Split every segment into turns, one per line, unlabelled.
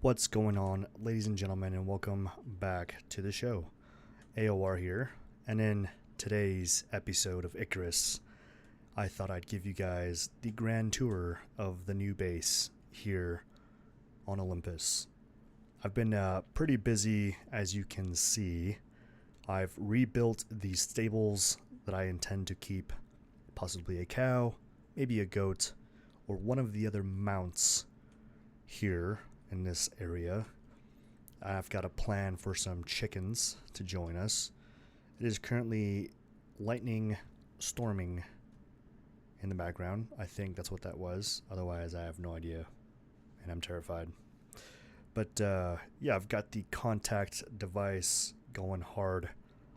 What's going on, ladies and gentlemen, and welcome back to the show. AOR here, and in today's episode of Icarus, I thought I'd give you guys the grand tour of the new base here on Olympus. I've been pretty busy, as you can see. I've rebuilt the stables that I intend to keep possibly a cow, maybe a goat, or one of the other mounts here in this area. I've got a plan for some chickens to join us. It is currently lightning storming in the background. I think that's what that was. Otherwise, I have no idea, and I'm terrified. But yeah, I've got the contact device going hard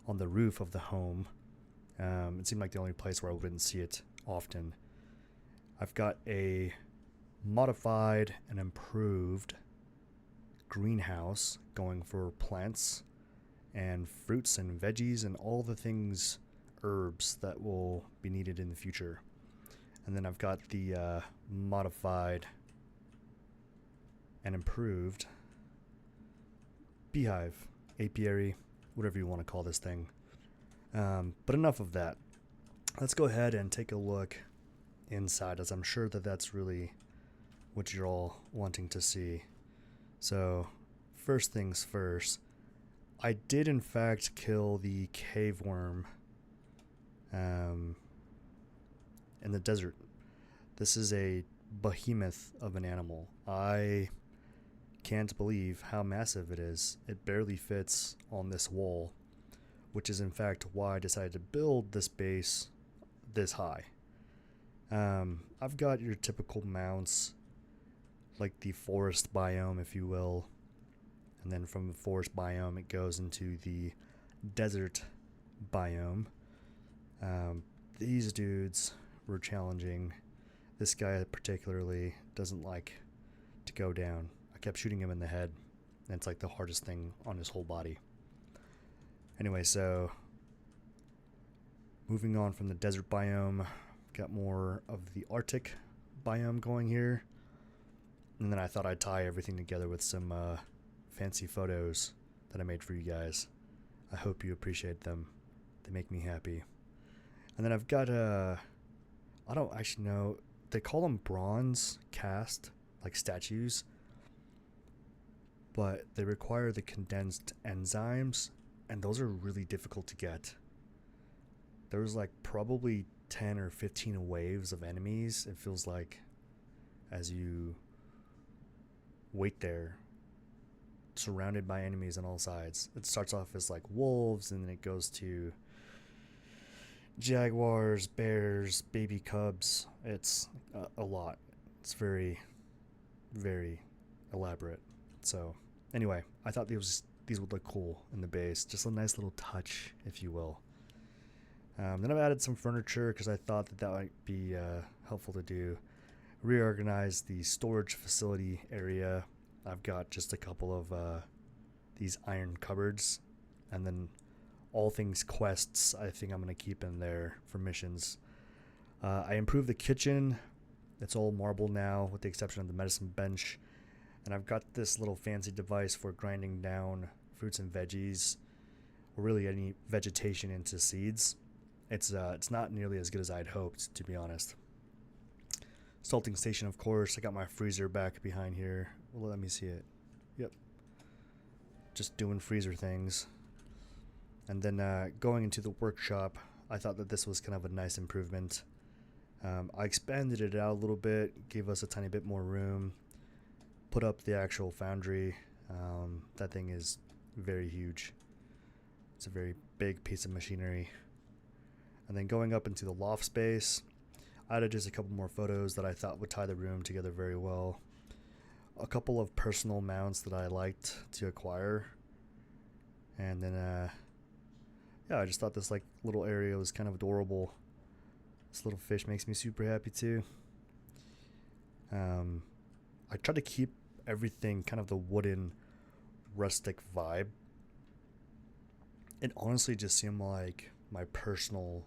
on the roof of the home. It seemed like the only place where I wouldn't see it often. I've got a modified and improved greenhouse going for plants and fruits and veggies and all the things, herbs that will be needed in the future. And then I've got the modified and improved beehive, apiary, whatever you want to call this thing. But enough of that. Let's go ahead and take a look inside, as I'm sure that that's really what you're all wanting to see. So, first things first, I did in fact kill the cave worm in the desert. This is a behemoth of an animal. I can't believe how massive it is. It barely fits on this wall, which is in fact why I decided to build this base this high. I've got your typical mounts, like the forest biome, if you will, and then from the forest biome it goes into the desert biome. These dudes were challenging. This guy particularly doesn't like to go down. I kept shooting him in the head, and it's like the hardest thing on his whole body. Anyway, so moving on from the desert biome, got more of the Arctic biome going here. And then I thought I'd tie everything together with some fancy photos that I made for you guys. I hope you appreciate them. They make me happy. And then I've got I don't actually know, they call them bronze cast, like statues, but they require the condensed enzymes, and those are really difficult to get. There was like probably 10 or 15 waves of enemies, it feels like, as you wait there, surrounded by enemies on all sides. It starts off as like wolves, and then it goes to jaguars, bears, baby cubs. It's a lot. It's very, very elaborate. So anyway, I thought these would look cool in the base. Just a nice little touch, if you will. Then I've added some furniture because I thought that might be helpful to do. Reorganize the storage facility area. I've got just a couple of these iron cupboards, and then all things quests I think I'm going to keep in there for missions. I improved the kitchen. It's all marble now with the exception of the medicine bench, and I've got this little fancy device for grinding down fruits and veggies, or really any vegetation, into seeds. It's not nearly as good as I'd hoped, to be honest. Salting station, of course. I got my freezer back behind here. Well, let me see it. Yep. Just doing freezer things. And then going into the workshop, I thought that this was kind of a nice improvement. I expanded it out a little bit, gave us a tiny bit more room, put up the actual foundry. That thing is very huge. It's a very big piece of machinery. And then going up into the loft space, I added just a couple more photos that I thought would tie the room together very well. A couple of personal mounts that I liked to acquire. And then, yeah, I just thought this like little area was kind of adorable. This little fish makes me super happy too. I tried to keep everything kind of the wooden, rustic vibe. It honestly just seemed like my personal,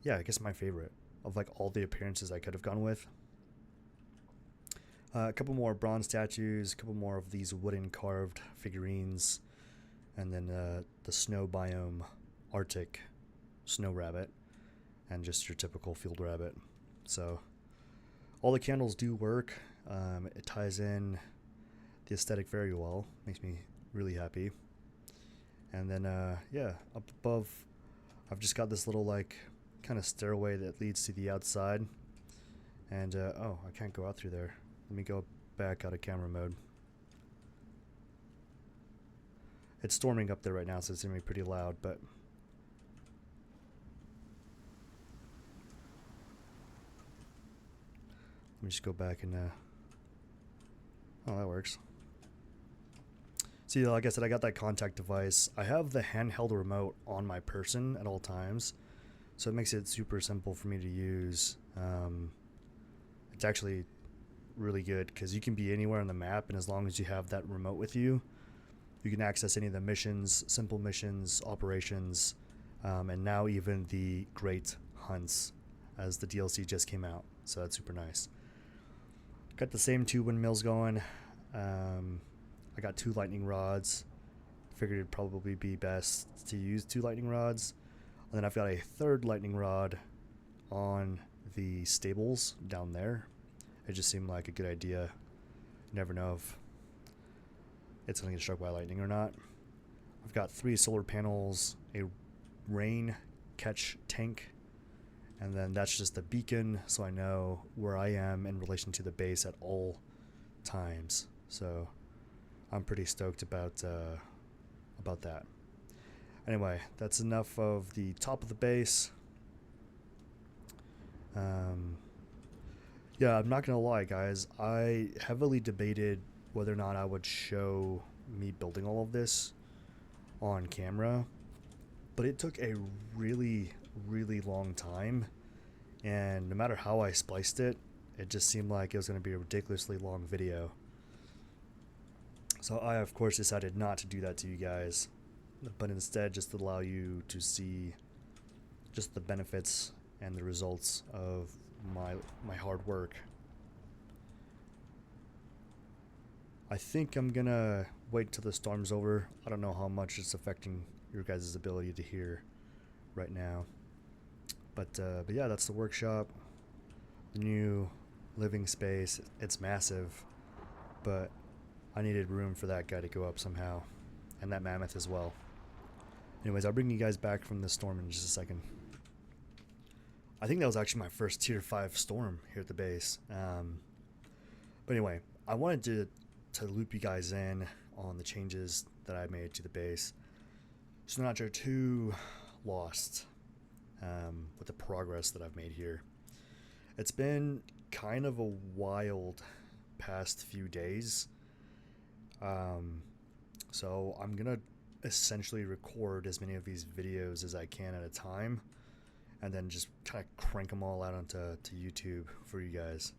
yeah, I guess my favorite of like all the appearances I could have gone with. A couple more bronze statues, a couple more of these wooden carved figurines, and then the snow biome Arctic snow rabbit, and just your typical field rabbit. So all the candles do work. It ties in the aesthetic very well. Makes me really happy. And then yeah, up above, I've just got this little like kind of stairway that leads to the outside. And oh, I can't go out through there. Let me go back out of camera mode. It's storming up there right now, so it's gonna be pretty loud, but let me just go back and oh, that works. See, like I said, I got that contact device. I have the handheld remote on my person at all times, so it makes it super simple for me to use. It's actually really good because you can be anywhere on the map, and as long as you have that remote with you, you can access any of the missions, simple missions, operations, and now even the great hunts, as the DLC just came out. So that's super nice. Got the same 2 windmills going. I got 2 lightning rods. Figured it'd probably be best to use 2 lightning rods. And then I've got a 3rd lightning rod on the stables down there. It just seemed like a good idea. You never know if it's going to get struck by lightning or not. I've got 3 solar panels, a rain catch tank, and then that's just a beacon so I know where I am in relation to the base at all times. So I'm pretty stoked about that. Anyway, that's enough of the top of the base. Yeah, I'm not gonna lie, guys. I heavily debated whether or not I would show me building all of this on camera, but it took a really, really long time, and no matter how I spliced it, it just seemed like it was going to be a ridiculously long video. So I, of course, decided not to do that to you guys, but instead just allow you to see just the benefits and the results of my hard work. I think I'm gonna wait till the storm's over. I don't know how much it's affecting your guys' ability to hear right now, but yeah, that's the workshop. The new living space. It's massive, but I needed room for that guy to go up somehow, and that mammoth as well. Anyways, I'll bring you guys back from the storm in just a second. I think that was actually my first tier 5 storm here at the base. But anyway, I wanted to loop you guys in on the changes that I made to the base, so not you're too lost with the progress that I've made here. It's been kind of a wild past few days, so I'm gonna essentially record as many of these videos as I can at a time, and then just kind of crank them all out onto YouTube for you guys.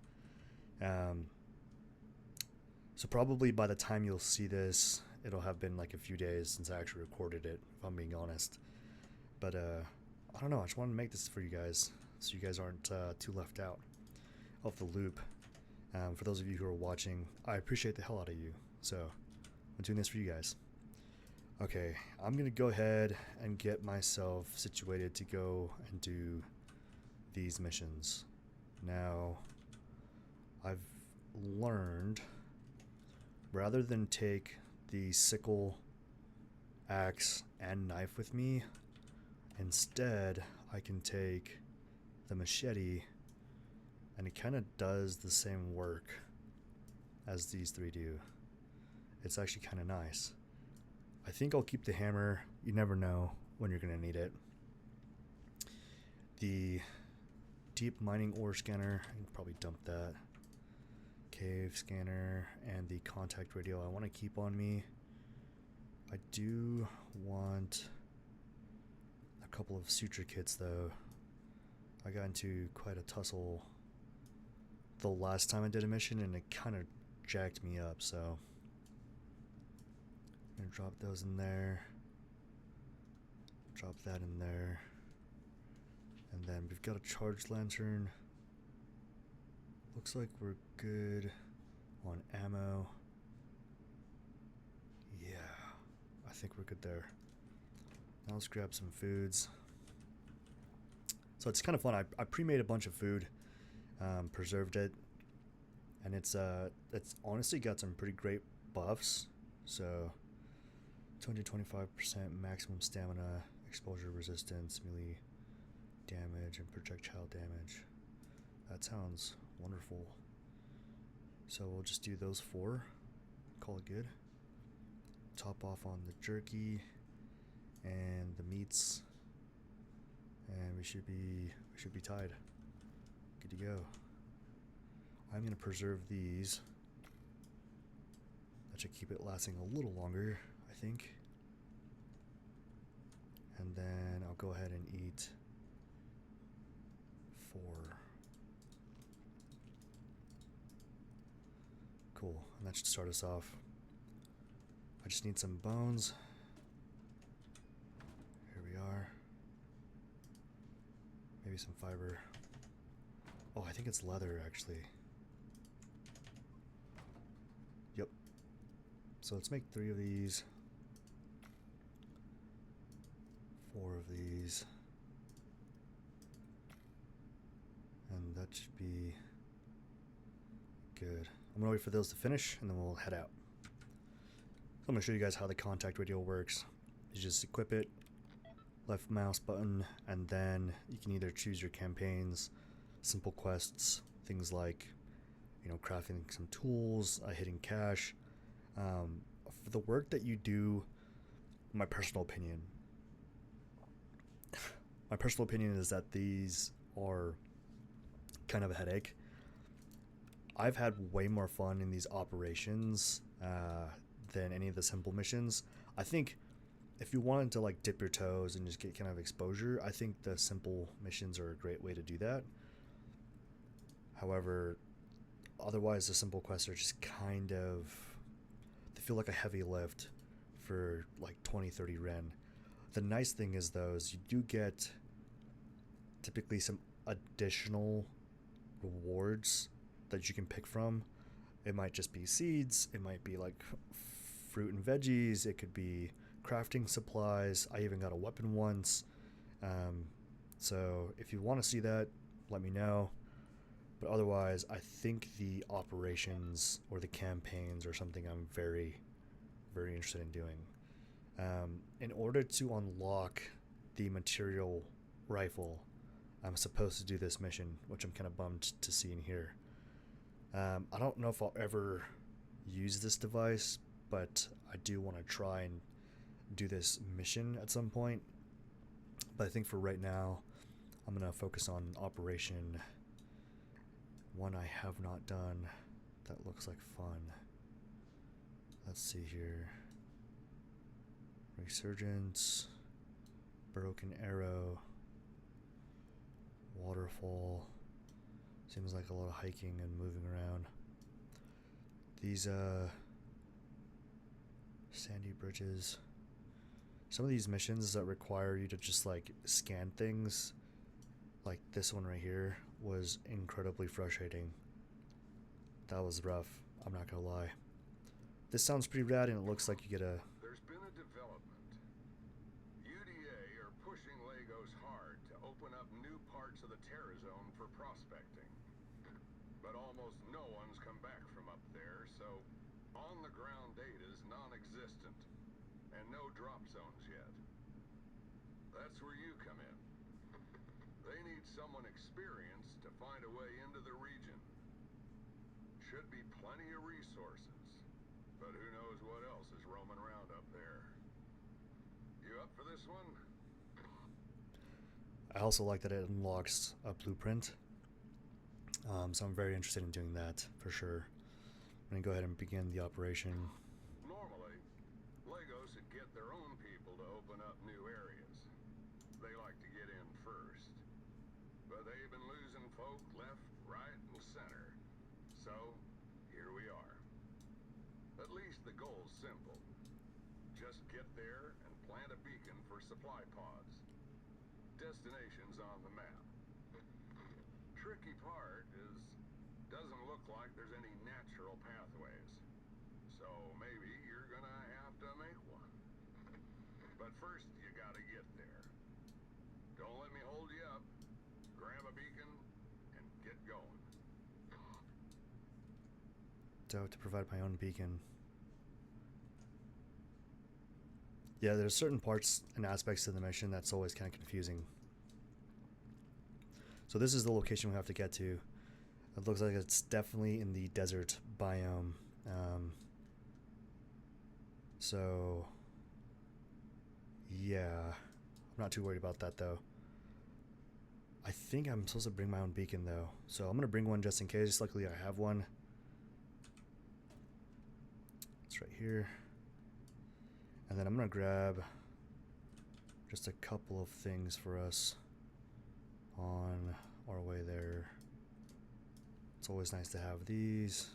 So probably by the time you'll see this, it'll have been like a few days since I actually recorded it, if I'm being honest. But I don't know, I just wanted to make this for you guys, so you guys aren't too left out of the loop. For those of you who are watching, I appreciate the hell out of you, so I'm doing this for you guys. Okay, I'm gonna go ahead and get myself situated to go and do these missions. Now, I've learned, rather than take the sickle, axe, and knife with me, instead I can take the machete, and it kind of does the same work as these 3 do. It's actually kind of nice. I think I'll keep the hammer. You never know when you're going to need it. The deep mining ore scanner, I can probably dump that. Cave scanner and the contact radio I want to keep on me. I do want a couple of suture kits though. I got into quite a tussle the last time I did a mission, and it kind of jacked me up, so I'm gonna drop those in there, drop that in there, and then we've got a charged lantern. Looks like we're good On ammo. Yeah, I think we're good there. Now let's grab some foods. So it's kind of fun. I pre-made a bunch of food, preserved it, and it's honestly got some pretty great buffs. So 225% maximum stamina, exposure resistance, melee damage, and projectile damage. That sounds wonderful. So we'll just do those 4. Call it good. Top off on the jerky and the meats, and we should be tied. Good to go. I'm gonna preserve these. That should keep it lasting a little longer, I think. And then I'll go ahead and eat 4. Cool, and that should start us off. I just need some bones. Here we are. Maybe some fiber. Oh, I think it's leather actually. Yep. So let's make 3 of these. 4 of these. And that should be good. I'm gonna wait for those to finish and then we'll head out. So I'm gonna show you guys how the contact radio works. You just equip it, left mouse button, and then you can either choose your campaigns, simple quests, things like, you know, crafting some tools, hitting cash. For the work that you do, my personal opinion is that these are kind of a headache. I've had way more fun in these operations than any of the simple missions. I think if you wanted to like dip your toes and just get kind of exposure, I think the simple missions are a great way to do that. However, otherwise the simple quests are just kind of, they feel like a heavy lift for like 20-30 Ren. The nice thing is though, is you do get typically some additional rewards that you can pick from. It might just be seeds, it might be like fruit and veggies, it could be crafting supplies. I even got a weapon once. So if you want to see that, let me know. But otherwise, I think the operations or the campaigns are something I'm very, very interested in doing. In order to unlock the material rifle, I'm supposed to do this mission, which I'm kind of bummed to see in here. I don't know if I'll ever use this device, but I do want to try and do this mission at some point. But I think for right now, I'm going to focus on operation. One I have not done that looks like fun. Let's see here. Resurgence, Broken Arrow, Waterfall. Seems like a lot of hiking and moving around. These sandy bridges. Some of these missions that require you to just like scan things, like this one right here, was incredibly frustrating. That was rough, I'm not gonna lie. This sounds pretty rad and it looks like you get a...
There's been a development. UDA are pushing Lagos hard to open up new parts of the Terra Zone for prospecting. But almost no one's come back from up there, so on-the-ground data is non-existent. And no drop zones yet. That's where you come in. They need someone experienced to find a way into the region. Should be plenty of resources, but who knows what else is roaming around up there. You up for this one?
I also like that it unlocks a blueprint. So I'm very interested in doing that for sure. I'm gonna go ahead and begin the operation.
Normally, Lagos would get their own people to open up new areas. They like to get in first. But they've been losing folk left, right, and center. So, here we are. At least the goal's simple. Just get there and plant a beacon for supply pods. Destination's on the map. Tricky part is, doesn't look like there's any natural pathway So maybe you're gonna have to make one. But first, you gotta get there. Don't let me hold you up. Grab a beacon and get going.
So I have to provide my own beacon. Yeah, there's certain parts and aspects of the mission that's always kind of confusing. So this is the location we have to get to. It looks like it's definitely in the desert biome. So yeah, I'm not too worried about that though. I think I'm supposed to bring my own beacon though, so I'm gonna bring one just in case. Luckily I have one. It's right here. And then I'm gonna grab just a couple of things for us on our way there. It's always nice to have these.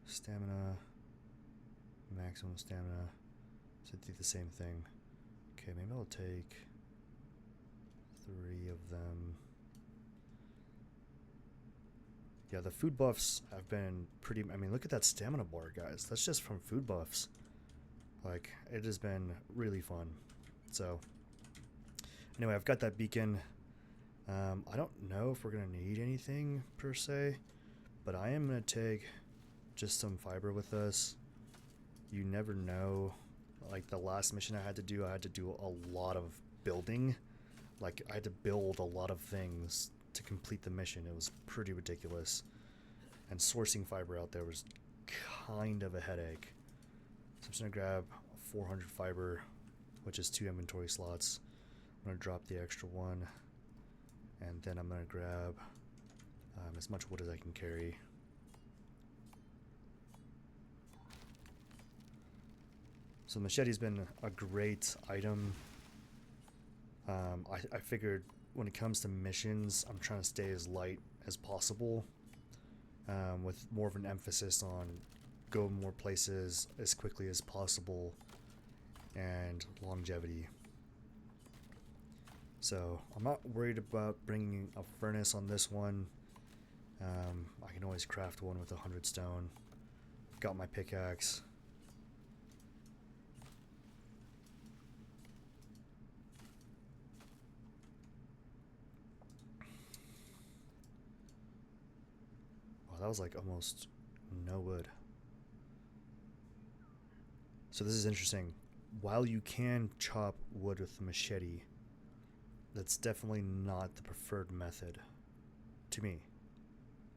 Stamina, maximum stamina. So do the same thing. Okay, maybe I'll take 3 of them. Yeah, the food buffs have been pretty. I mean, look at that stamina bar, guys. That's just from food buffs. Like, it has been really fun. So, anyway, I've got that beacon. I don't know if we're going to need anything per se, but I am going to take just some fiber with us. You never know. Like, the last mission I had to do a lot of building. Like, I had to build a lot of things to complete the mission. It was pretty ridiculous. And sourcing fiber out there was kind of a headache. So I'm just going to grab 400 fiber, which is 2 inventory slots. I'm going to drop the extra one. And then I'm going to grab as much wood as I can carry. So the machete's been a great item. I figured when it comes to missions, I'm trying to stay as light as possible, with more of an emphasis on go more places as quickly as possible and longevity. So I'm not worried about bringing a furnace on this one. I can always craft one with 100 stone. Got my pickaxe. Wow, that was like almost no wood. So this is interesting. While you can chop wood with the machete, that's definitely not the preferred method to me.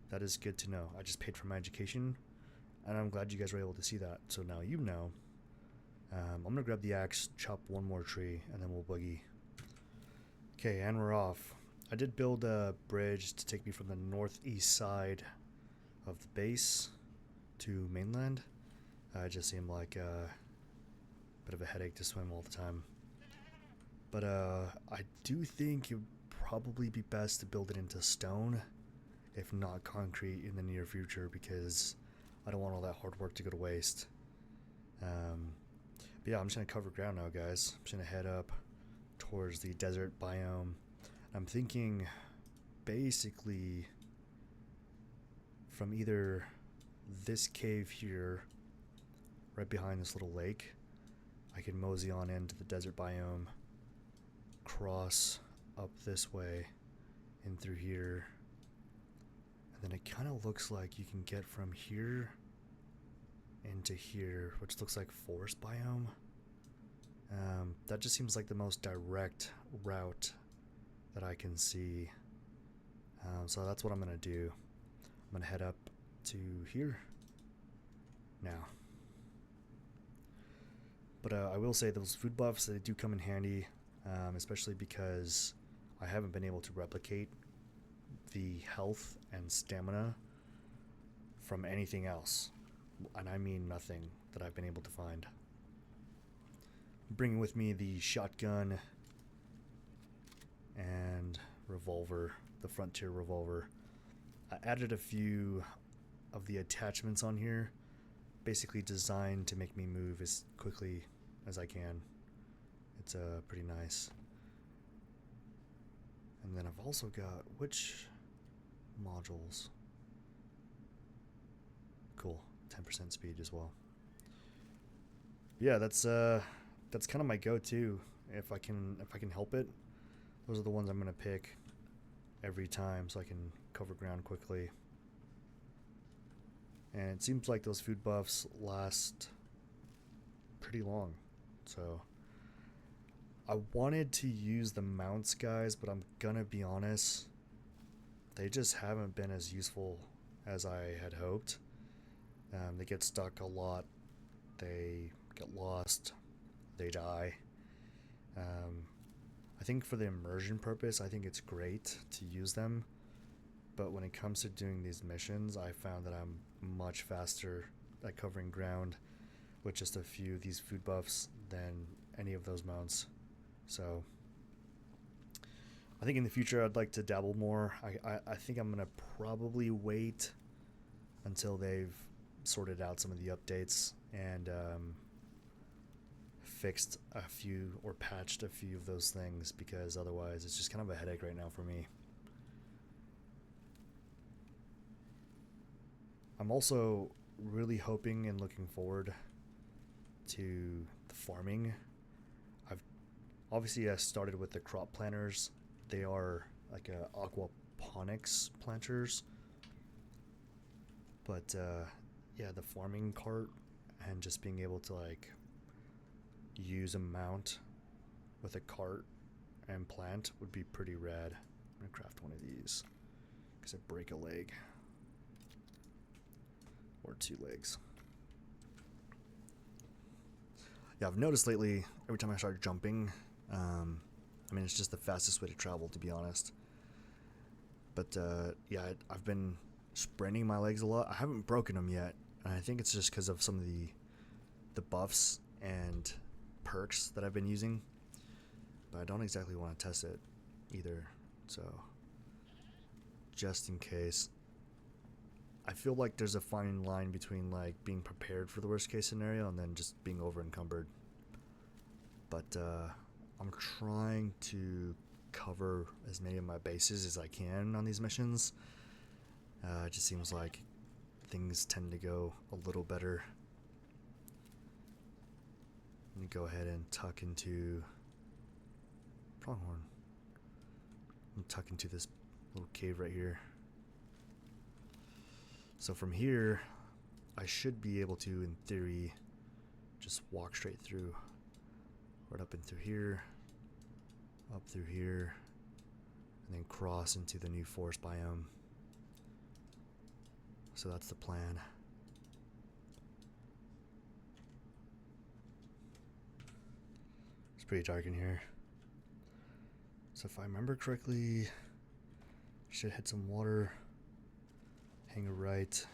That is good to know. I just paid for my education, and I'm glad you guys were able to see that. So now you know. I'm going to grab the axe, chop one more tree, and then we'll boogie. Okay, and we're off. I did build a bridge to take me from the northeast side of the base to mainland. It just seemed like a bit of a headache to swim all the time. But I do think it would probably be best to build it into stone, if not concrete, in the near future, because I don't want all that hard work to go to waste. But yeah, I'm just going to cover ground now, guys. I'm just going to head up towards the desert biome. I'm thinking basically from either this cave here, right behind this little lake, I can mosey on into the desert biome, cross up this way in through here, and then it kind of looks like you can get from here into here, which looks like forest biome. That just seems like the most direct route that I can see. So that's what I'm gonna do. I'm gonna head up to here now. But I will say those food buffs, they do come in handy, especially because I haven't been able to replicate the health and stamina from anything else. And I mean nothing that I've been able to find. I'm bringing with me the shotgun and revolver, the Frontier revolver. I added a few of the attachments on here, basically designed to make me move as quickly as I can. It's pretty nice. And then I've also got which modules? Cool, 10 10% speed as well. Yeah, that's kind of my go-to if I can help it. Those are the ones I'm gonna pick every time so I can cover ground quickly. And it seems like those food buffs last pretty long. So I wanted to use the mounts, guys, but I'm gonna be honest, they just haven't been as useful as I had hoped. They get stuck a lot, they get lost, they die. Um, I think for the immersion purpose, I think it's great to use them. But when it comes to doing these missions, I found that I'm much faster at covering ground with just a few of these food buffs than any of those mounts. So I think in the future I'd like to dabble more. I think I'm going to probably wait until they've sorted out some of the updates and fixed a few or patched a few of those things, because otherwise it's just kind of a headache right now for me. I'm also really hoping and looking forward to the farming. I started with the crop planters. They are like aquaponics planters. But yeah, the farming cart and just being able to like use a mount with a cart and plant would be pretty rad. I'm gonna craft one of these because I break a leg or 2 legs. Yeah, I've noticed lately every time I start jumping, it's just the fastest way to travel, to be honest. But yeah, I've been spraining my legs a lot. I haven't broken them yet, and I think it's just because of some of the buffs and perks that I've been using. But I don't exactly want to test it either, so just in case. I feel like there's a fine line between like being prepared for the worst case scenario and then just being over encumbered. But I'm trying to cover as many of my bases as I can on these missions. It just seems like things tend to go a little better. Let me go ahead and tuck into Pronghorn. I'm tuck into this little cave right here. So from here, I should be able to, in theory, just walk straight through. Right up and through here, up through here, and then cross into the new forest biome. So that's the plan. It's pretty dark in here. So if I remember correctly, I should hit some water, hang a right,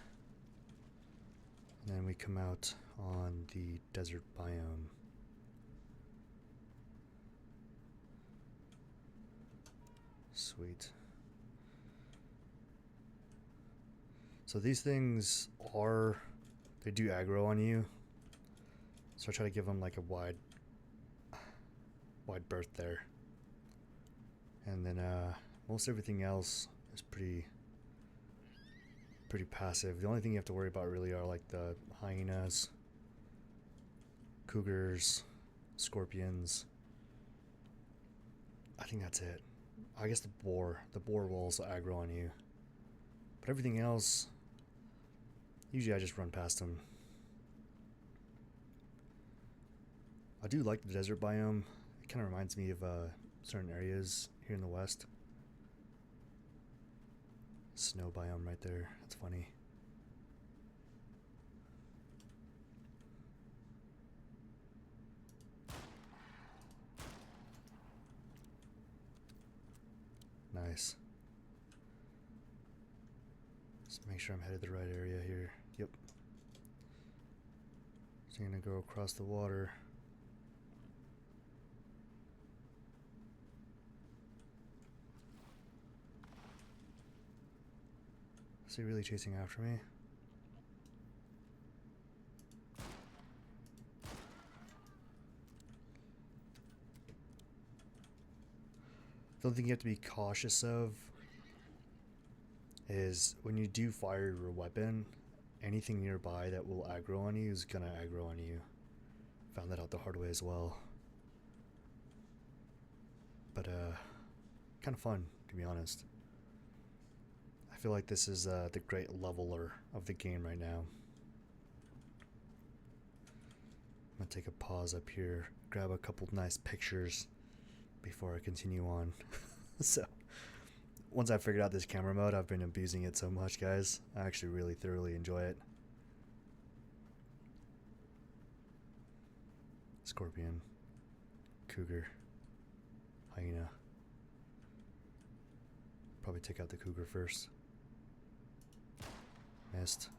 and then we come out on the desert biome. Sweet. So these things they do aggro on you. So I try to give them like a wide berth there. And then most everything else is pretty passive. The only thing you have to worry about really are like the hyenas, cougars, scorpions. I think that's it. I guess the boar will also aggro on you. But everything else, usually I just run past them. I do like the desert biome. It kind of reminds me of certain areas here in the West. Snow biome right there. That's funny. Nice. Just make sure I'm headed the right area here. Yep. So I'm gonna go across the water. Is he really chasing after me? The only thing you have to be cautious of is when you do fire your weapon, anything nearby that will aggro on you is gonna aggro on you. Found that out the hard way as well. But kind of fun, to be honest. I feel like this is the great leveler of the game right now. I'm gonna take a pause up here, grab a couple nice pictures before I continue on. So once I figured out this camera mode, I've been abusing it so much, guys. I actually really thoroughly enjoy it. Scorpion, cougar, hyena. Probably take out the cougar first. Missed.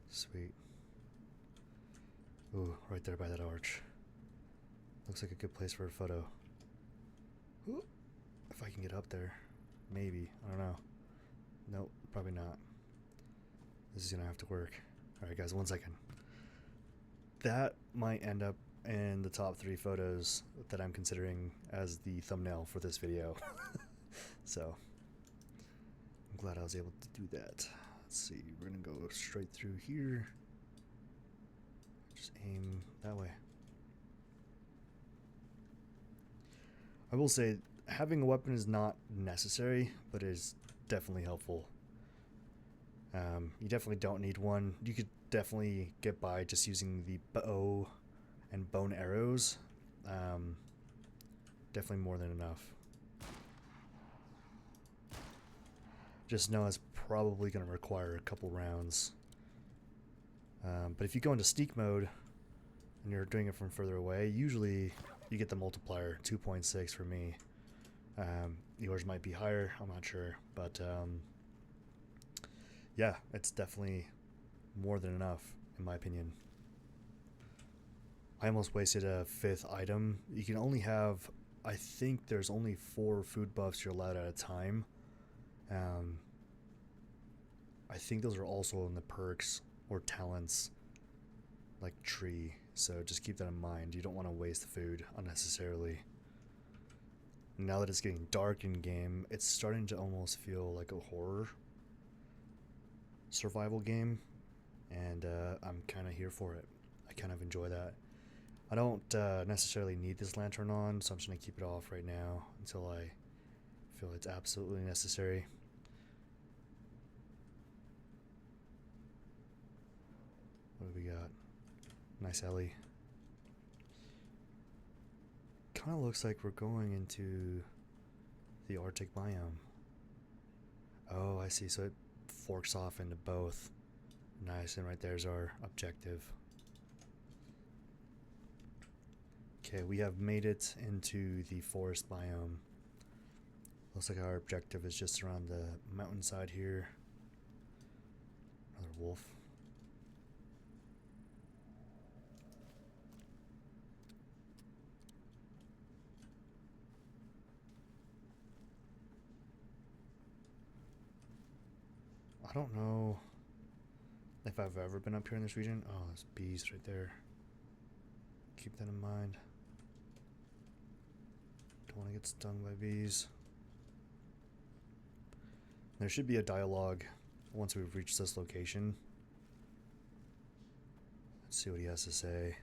Sweet. Ooh, right there by that arch. Looks like a good place for a photo. Ooh, if I can get up there. Maybe. I don't know. Nope, probably not. This is gonna have to work. Alright guys, 1 second. That might end up in the top 3 photos that I'm considering as the thumbnail for this video. So, I'm glad I was able to do that. Let's see, we're gonna go straight through here. Just aim that way. I will say, having a weapon is not necessary, but it is definitely helpful. You definitely don't need one. You could definitely get by just using the bow and bone arrows. Definitely more than enough. Just know it's probably going to require a couple rounds. But if you go into sneak mode and you're doing it from further away, usually you get the multiplier, 2.6 for me. Yours might be higher, I'm not sure, but yeah, it's definitely more than enough in my opinion. I almost wasted a 5th item. You can only have, I think there's only 4 food buffs you're allowed at a time. I think those are also in the perks or talents like tree, so just keep that in mind. You don't want to waste food unnecessarily. Now that it's getting dark in game, it's starting to almost feel like a horror survival game, and I'm kind of here for it. I kind of enjoy that. I don't necessarily need this lantern on, so I'm just going to keep it off right now until I feel it's absolutely necessary. What do we got? Nice Ellie. Kind of looks like we're going into the Arctic biome. Oh, I see. So it forks off into both. Nice, and right there's our objective. Okay, we have made it into the forest biome. Looks like our objective is just around the mountainside here. Another wolf. I don't know if I've ever been up here in this region. Oh, there's bees right there. Keep that in mind. Don't want to get stung by bees. There should be a dialogue once we've reached this location. Let's see what he has to say.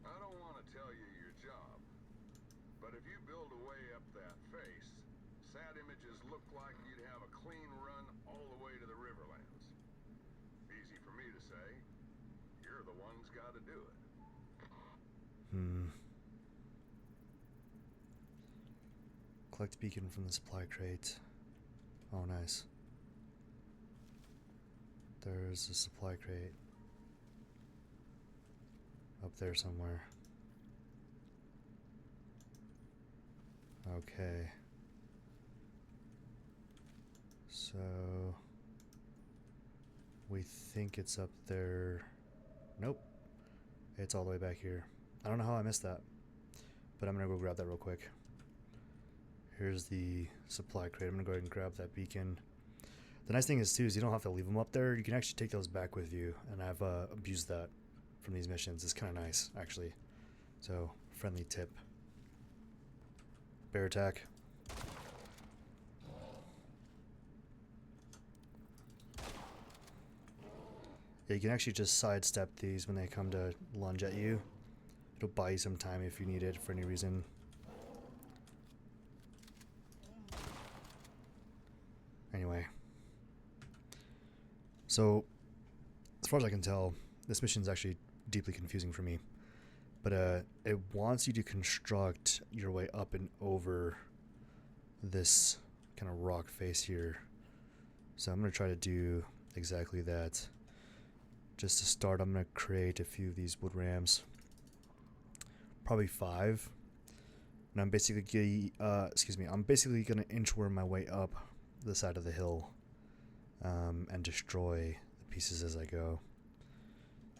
I don't want to tell you your job, but if you build a way up that face, sad images look like you'd have a clean run all the way to the Riverlands. Easy for me to say. You're the one's got to do it.
Collect beacon from the supply crate. Oh, nice. There's a supply crate up there somewhere. Okay. So we think it's up there. Nope. It's all the way back here. I don't know how I missed that, but I'm gonna go grab that real quick. Here's the supply crate. I'm gonna go ahead and grab that beacon. The nice thing is too is you don't have to leave them up there. You can actually take those back with you, and I've abused that from these missions. It's kind of nice actually. So friendly tip. Bear attack. Yeah, you can actually just sidestep these when they come to lunge at you. It'll buy you some time if you need it for any reason. Anyway. So, as far as I can tell, this mission is actually deeply confusing for me. But it wants you to construct your way up and over this kind of rock face here. So I'm going to try to do exactly that. Just to start, I'm going to create a few of these wood rams. Probably 5. And I'm basically, I'm basically going to inchworm my way up the side of the hill and destroy the pieces as I go.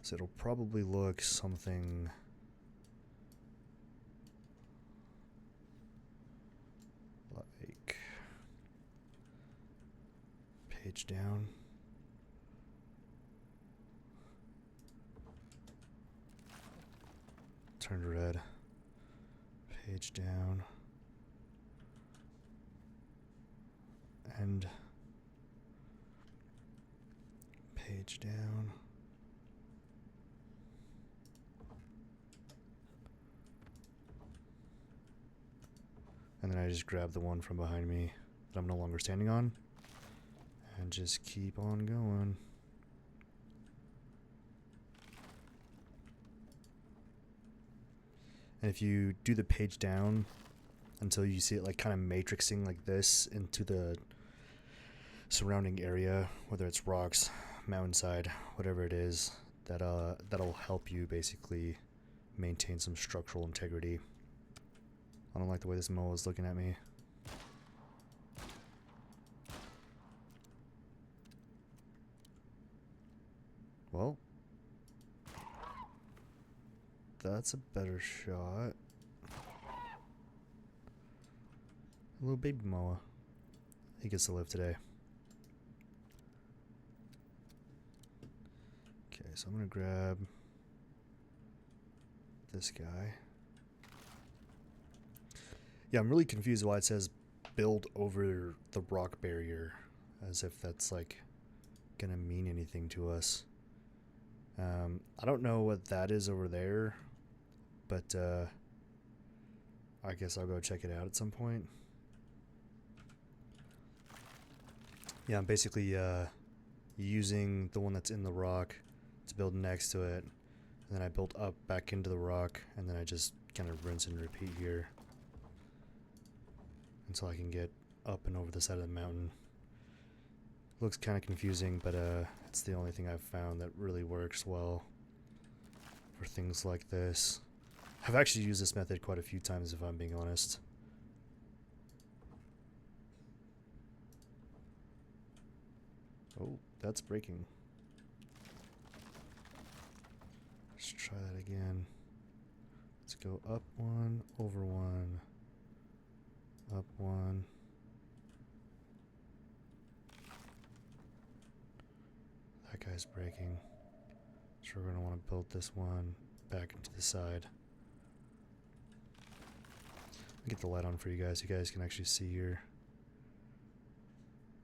So it'll probably look something like page down. Turned red. Page down. And page down. And then I just grab the one from behind me that I'm no longer standing on and just keep on going. And if you do the page down until you see it like kind of matrixing like this into the surrounding area, whether it's rocks, mountainside, whatever it is, that'll help you basically maintain some structural integrity. I don't like the way this moa is looking at me. Well, that's a better shot. A little baby moa. He gets to live today. Okay, so I'm gonna grab this guy. Yeah, I'm really confused why it says build over the rock barrier, as if that's like gonna mean anything to us. I don't know what that is over there, but I guess I'll go check it out at some point. Yeah, I'm basically using the one that's in the rock to build next to it, and then I built up back into the rock, and then I just kind of rinse and repeat here until I can get up and over the side of the mountain. Looks kind of confusing, but it's the only thing I've found that really works well for things like this. I've actually used this method quite a few times, if I'm being honest. Oh, that's breaking. Let's try that again. Let's go up 1, over 1, up 1. That guy's breaking. So we're going to want to build this one back into the side. I'll get the light on for you guys. You guys can actually see here.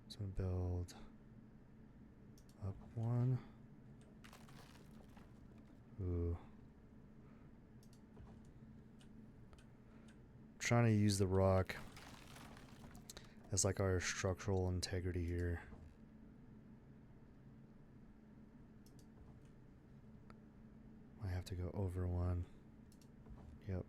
So I'm going to build up 1. Ooh. Trying to use the rock as like our structural integrity here. I have to go over 1. Yep.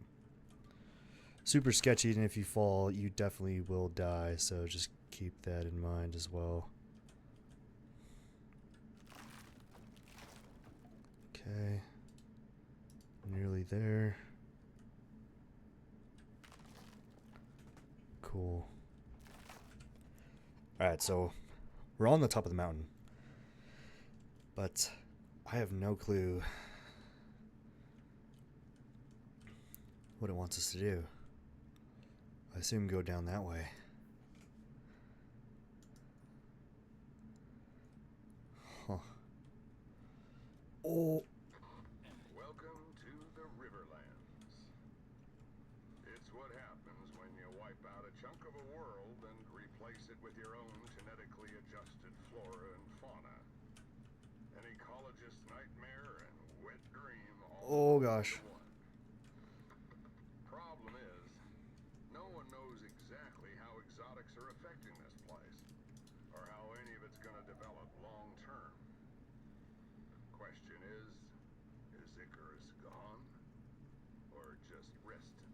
Super sketchy, and if you fall, you definitely will die, so just keep that in mind as well. Okay. Nearly there. Cool. Alright, so we're on the top of the mountain. But I have no clue what it wants us to do. I assume go down that way. Huh. Oh.
Welcome to the Riverlands. wipe out a chunk of a world and replace it with your own genetically adjusted flora and fauna. An ecologist's nightmare and wet dream
Oh
all
gosh.
into one. Problem is, no one knows exactly how exotics are affecting this place, or how any of it's going to develop long term. Question is Icarus gone? Or just resting?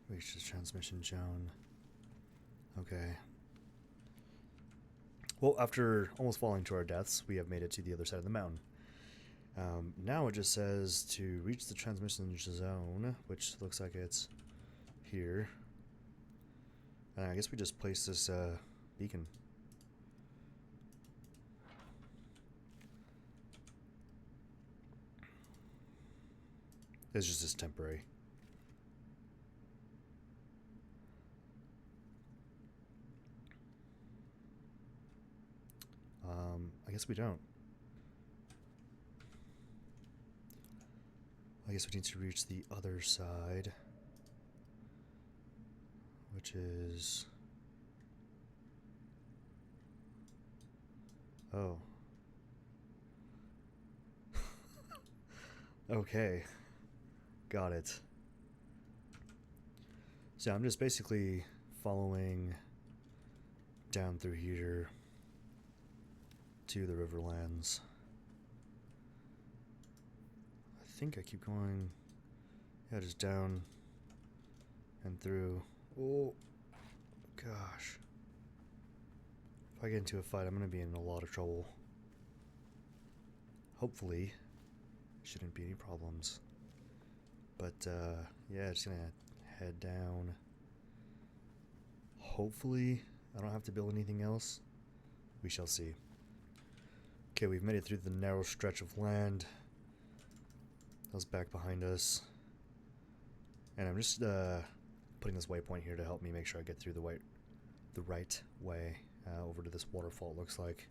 Reach the transmission zone. Okay. Well, after almost falling to our deaths, we have made it to the other side of the mountain. Now it just says to reach the transmission zone, which looks like it's here. And I guess we just place this beacon. It's just temporary. I guess we don't. I guess we need to reach the other side, which is... Oh. Okay. Got it. So I'm just basically following down through here to the Riverlands. I think I keep going, yeah, just down and through. Oh, gosh. If I get into a fight, I'm going to be in a lot of trouble. Hopefully, shouldn't be any problems. But, yeah, just going to head down. Hopefully, I don't have to build anything else. We shall see. Okay, we've made it through the narrow stretch of land. That was back behind us. And I'm just putting this waypoint here to help me make sure I get through the right way over to this waterfall, it looks like.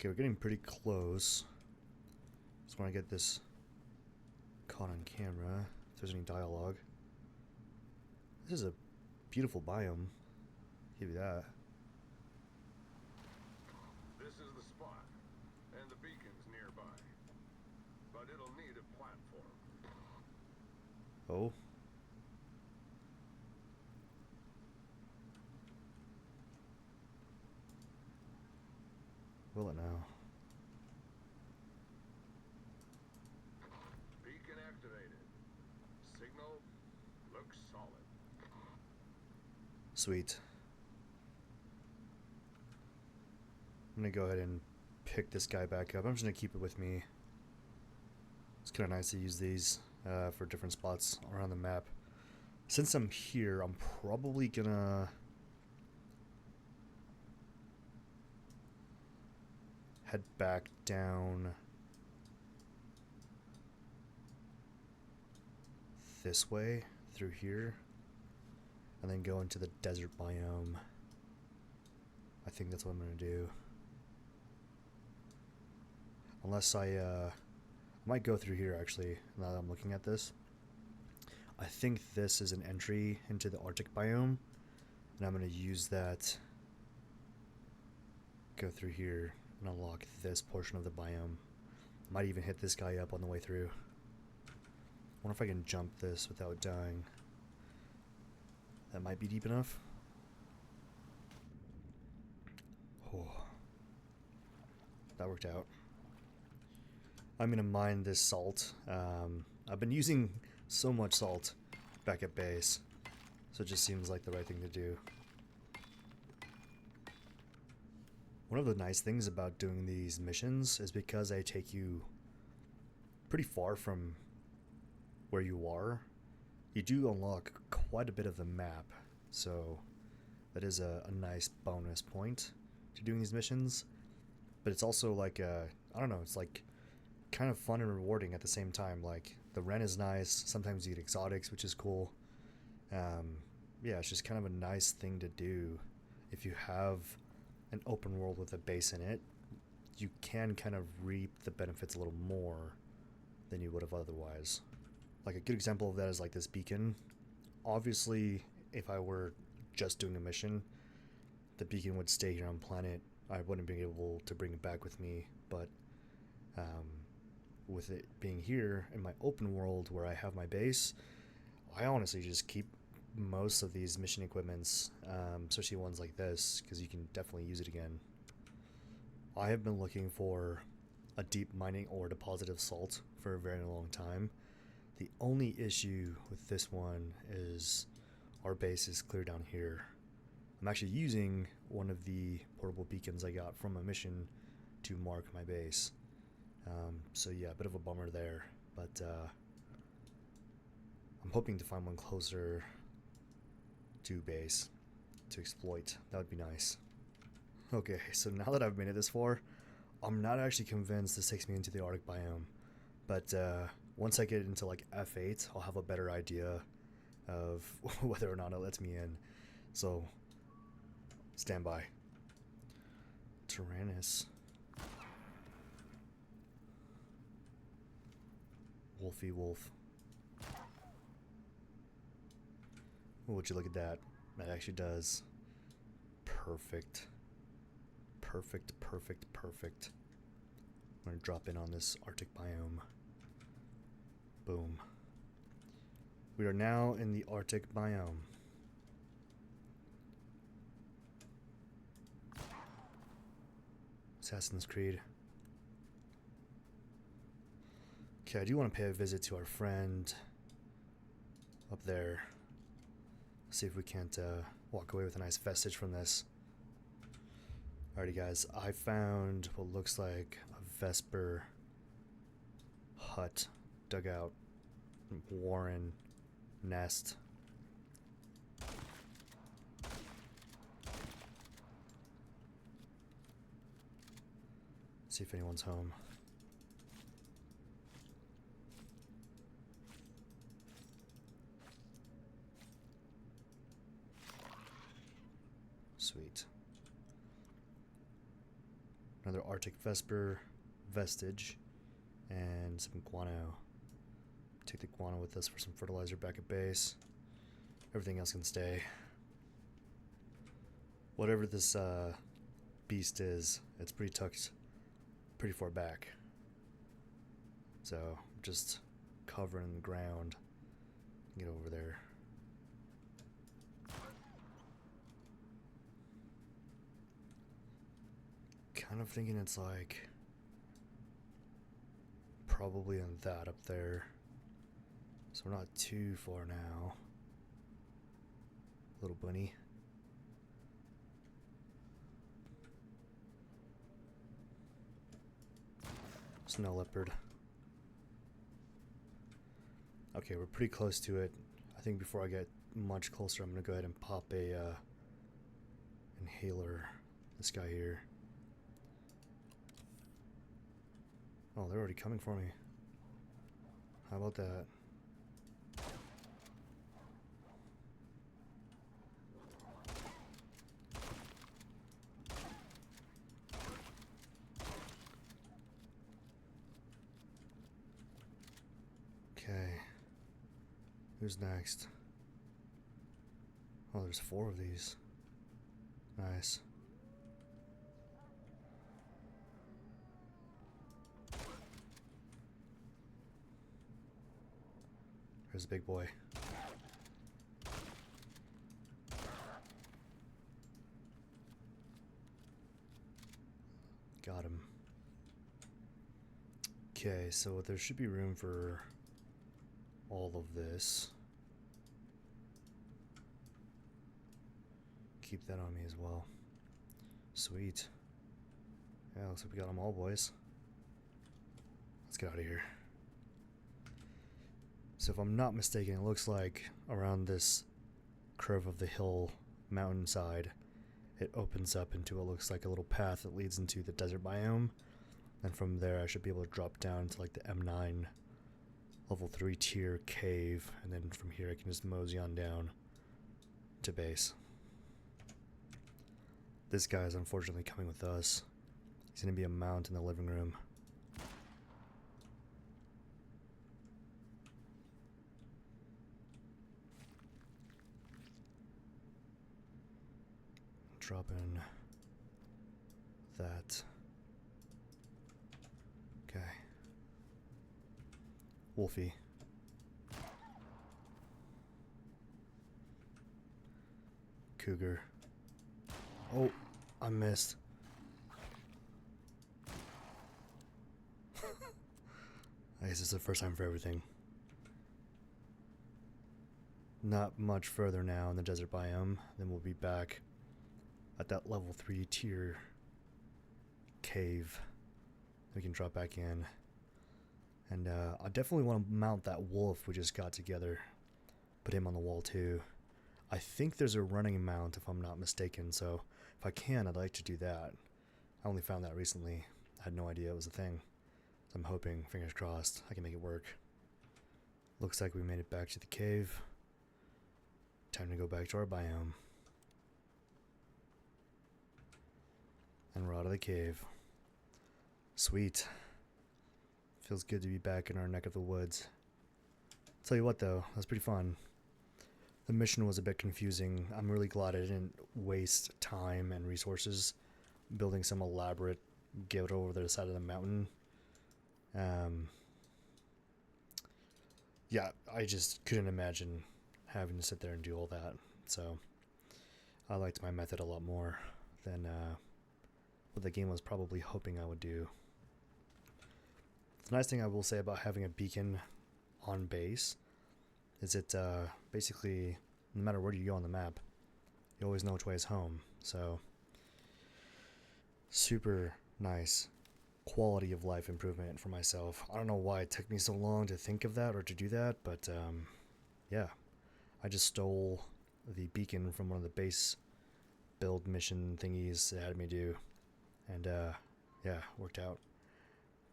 Okay, we're getting pretty close. Just want to get this caught on camera, if there's any dialogue. This is a beautiful biome. Give you that.
This is the spot, and the beacon's nearby. But it'll need a platform.
Oh. Will it now?
Beacon activated. Signal looks solid.
Sweet. I'm gonna go ahead and pick this guy back up. I'm just gonna keep it with me. It's kind of nice to use these for different spots around the map. Since I'm here, I'm probably gonna head back down this way through here and then go into the desert biome. I think that's what I'm gonna do. Unless I might go through here actually, now that I'm looking at this. I think this is an entry into the Arctic biome, and I'm going to use that, go through here, and unlock this portion of the biome. Might even hit this guy up on the way through. Wonder if I can jump this without dying. That might be deep enough. Oh, that worked out. I'm going to mine this salt. I've been using so much salt back at base, so it just seems like the right thing to do. One of the nice things about doing these missions is because they take you pretty far from where you are, you do unlock quite a bit of the map, so that is a nice bonus point to doing these missions. But it's also like I don't know, it's like kind of fun and rewarding at the same time. Like the rent is nice, sometimes you get exotics, which is cool. Yeah, it's just kind of a nice thing to do. If you have an open world with a base in it, you can kind of reap the benefits a little more than you would have otherwise. Like a good example of that is like this beacon. Obviously, if I were just doing a mission, the beacon would stay here on planet. I wouldn't be able to bring it back with me, but with it being here in my open world where I have my base, I honestly just keep most of these mission equipments, especially ones like this, because you can definitely use it again. I have been looking for a deep mining ore deposit of salt for a very long time. The only issue with this one is our base is clear down here. I'm actually using one of the portable beacons I got from a mission to mark my base. So yeah, a bit of a bummer there, but I'm hoping to find one closer to base to exploit. That would be nice. Okay, so now that I've made it this far, I'm not actually convinced this takes me into the Arctic biome, but once I get into like F8, I'll have a better idea of whether or not it lets me in. So, stand by. Tyrannus. Wolfy wolf. Would you look at that? That actually does. Perfect. Perfect, perfect, perfect. I'm gonna drop in on this Arctic biome. Boom. We are now in the Arctic biome. Assassin's Creed. Okay, I do want to pay a visit to our friend up there. See if we can't walk away with a nice vestige from this. Alrighty guys, I found what looks like a Vesper hut, dugout, warren, nest. See if anyone's home. Sweet. Another Arctic Vesper vestige and some guano. Take the guano with us for some fertilizer back at base. Everything else can stay. Whatever this beast is, it's pretty tucked pretty far back. So just covering the ground. Get over there. Kind of thinking it's like probably on that up there. So we're not too far now. Little bunny. Snow leopard. Okay, we're pretty close to it. I think before I get much closer, I'm gonna go ahead and pop a inhaler. This guy here. Oh, they're already coming for me. How about that? Okay. Who's next? Oh, there's 4 of these. Nice. There's a big boy. Got him. Okay, so there should be room for all of this. Keep that on me as well. Sweet. Yeah, looks like we got them all, boys. Let's get out of here. So if I'm not mistaken, it looks like around this curve of the hill mountainside, it opens up into what looks like a little path that leads into the desert biome. And from there I should be able to drop down to like the M9 level 3 tier cave, and then from here I can just mosey on down to base. This guy is unfortunately coming with us. He's gonna be a mount in the living room. drop in that. Okay. Wolfie. Cougar. Oh, I missed. I guess it's the first time for everything. Not much further now in the desert biome. Then we'll be back at that level 3 tier cave. We can drop back in. And I definitely want to mount that wolf we just got together. Put him on the wall too. I think there's a running mount if I'm not mistaken, so if I can, I'd like to do that. I only found that recently. I had no idea it was a thing. So I'm hoping, fingers crossed, I can make it work. Looks like we made it back to the cave. Time to go back to our biome. And we're out of the cave. Sweet. Feels good to be back in our neck of the woods. Tell you what though, that's pretty fun. The mission was a bit confusing. I'm really glad I didn't waste time and resources building some elaborate gate over the side of the mountain. Yeah, I just couldn't imagine having to sit there and do all that. So I liked my method a lot more than what the game was probably hoping I would do. The nice thing I will say about having a beacon on base is it basically, no matter where you go on the map, you always know which way is home. So super nice quality of life improvement for myself. I don't know why it took me so long to think of that or to do that, but yeah, I just stole the beacon from one of the base build mission thingies it had me do, and yeah, worked out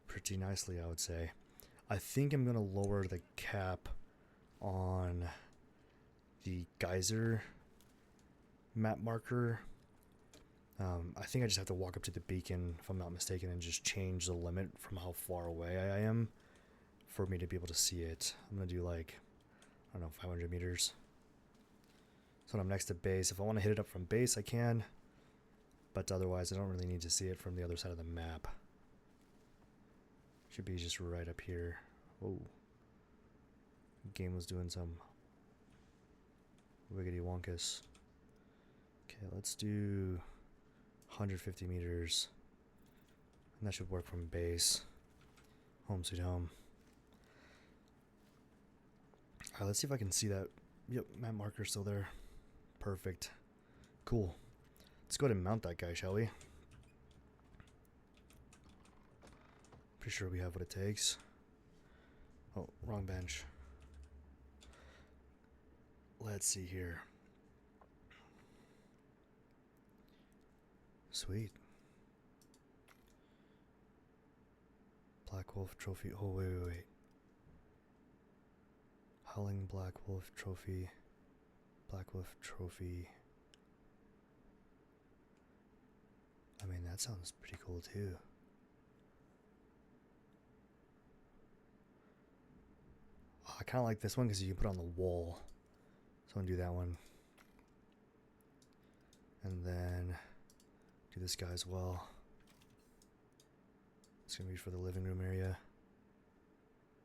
pretty nicely, I would say. I think I'm gonna lower the cap on the geyser map marker. I think I just have to walk up to the beacon, if I'm not mistaken, and just change the limit from how far away I am for me to be able to see it. I'm gonna do like, I don't know, 500 meters. So when I'm next to base, if I want to hit it up from base, I can. But otherwise, I don't really need to see it from the other side of the map. Should be just right up here. Oh. Game was doing some wiggity wonkus. Okay, let's do 150 meters. And that should work from base. Home sweet home. Alright, let's see if I can see that. Yep, map marker's still there. Perfect. Cool. Let's go ahead and mount that guy, shall we? Pretty sure we have what it takes. Oh, wrong bench. Let's see here. Sweet. Black Wolf Trophy. Oh, wait. Howling Black Wolf Trophy. Black Wolf Trophy. I mean, that sounds pretty cool too. Oh, I kind of like this one because you can put it on the wall. So I'm going to do that one. And then do this guy as well. It's going to be for the living room area.